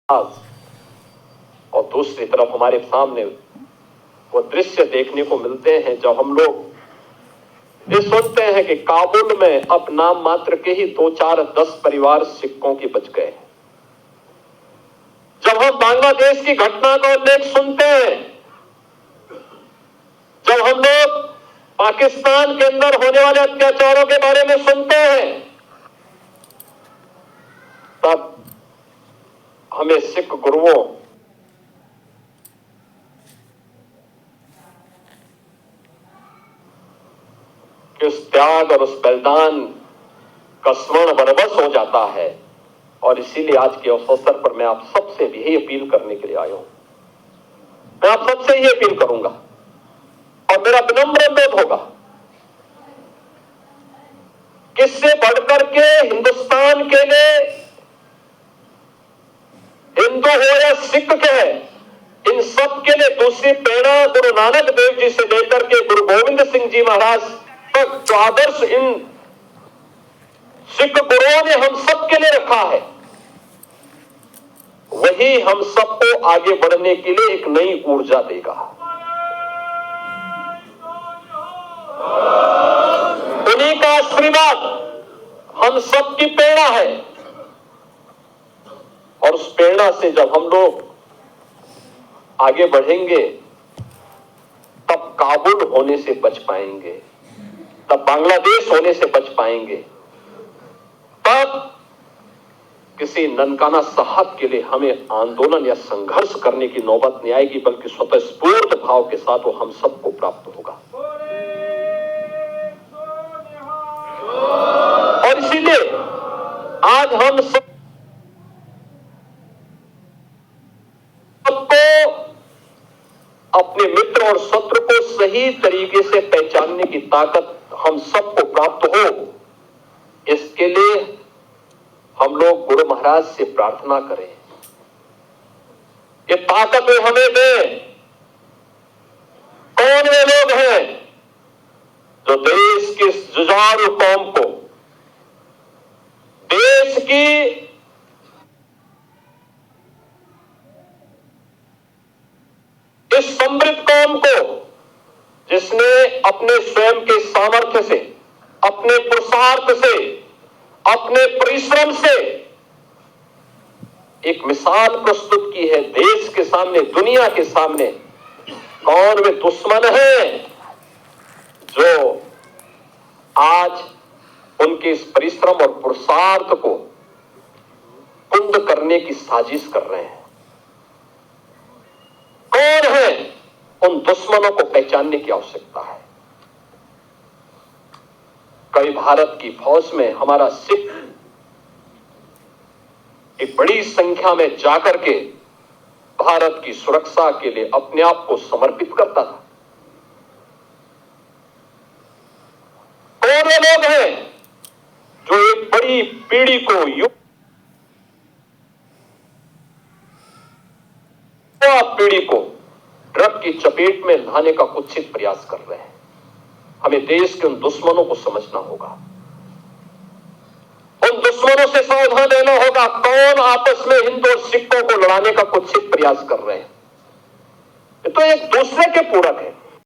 और दूसरी तरफ हमारे सामने वो दृश्य देखने को मिलते हैं जब हम लोग ये सुनते हैं कि काबुल में अब नाम मात्र के ही 2-4-10 परिवार सिखों के बच गए। जब हम बांग्लादेश की घटना का उल्लेख सुनते हैं, जब हम लोग पाकिस्तान के अंदर होने वाले अत्याचारों के बारे में सुनते हैं, तब हमें सिख गुरुओं कि उस त्याग और उस बलिदान का स्मरण बरबस हो जाता है। और इसीलिए आज के उस अवसर पर मैं आप सबसे भी यही अपील करने के लिए आया हूं। मैं आप सबसे यही अपील करूंगा और मेरा विनम्र अनुरोध होगा, किससे बढ़कर के हिंदुस्तान के लिए, हिंदू हो या सिख के, इन सब के लिए दूसरी प्रेरणा गुरु नानक देव जी से लेकर के गुरु गोविंद सिंह जी महाराज तक जो आदर्श इन सिख गुरुओं ने हम सब के लिए रखा है, वही हम सबको आगे बढ़ने के लिए एक नई ऊर्जा देगा। उन्हीं का आशीर्वाद हम सबकी प्रेरणा है और उस प्रेरणा से जब हम लोग आगे बढ़ेंगे, तब काबुल होने से बच पाएंगे, तब बांग्लादेश होने से बच पाएंगे, तब किसी ननकाना साहब के लिए हमें आंदोलन या संघर्ष करने की नौबत नहीं आएगी, बल्कि स्वतःस्फूर्त भाव के साथ वो हम सबको प्राप्त होगा। और इसीलिए आज हम सबको अपने मित्र और शत्रु को सही तरीके से पहचानने की ताकत हम सबको प्राप्त हो, इसके लिए हम लोग गुरु महाराज से प्रार्थना करें, ये ताकत वे हमें दें। कौन वे लोग हैं जो देश की जुझारू कौम को, देश की इस समृद्ध कौम को, जिसने अपने स्वयं के सामर्थ्य से, अपने पुरुषार्थ से, अपने परिश्रम से एक मिसाल प्रस्तुत की है देश के सामने, दुनिया के सामने। कौन वे दुश्मन हैं जो आज उनके इस परिश्रम और पुरुषार्थ को कुंद करने की साजिश कर रहे हैं? कौन है? उन दुश्मनों को पहचानने की आवश्यकता है। कई भारत की फौज में हमारा सिख एक बड़ी संख्या में जाकर के भारत की सुरक्षा के लिए अपने आप को समर्पित करता था। कौन लोग हैं जो एक बड़ी पीढ़ी को, युवा पीढ़ी को ड्रग की चपेट में लाने का कुत्सित प्रयास कर रहे हैं? हमें देश के उन दुश्मनों को समझना होगा, उन दुश्मनों से सावधान रहना होगा। कौन आपस में हिंदू और सिखों को लड़ाने का कुत्सित प्रयास कर रहे हैं? ये तो एक दूसरे के पूरक है।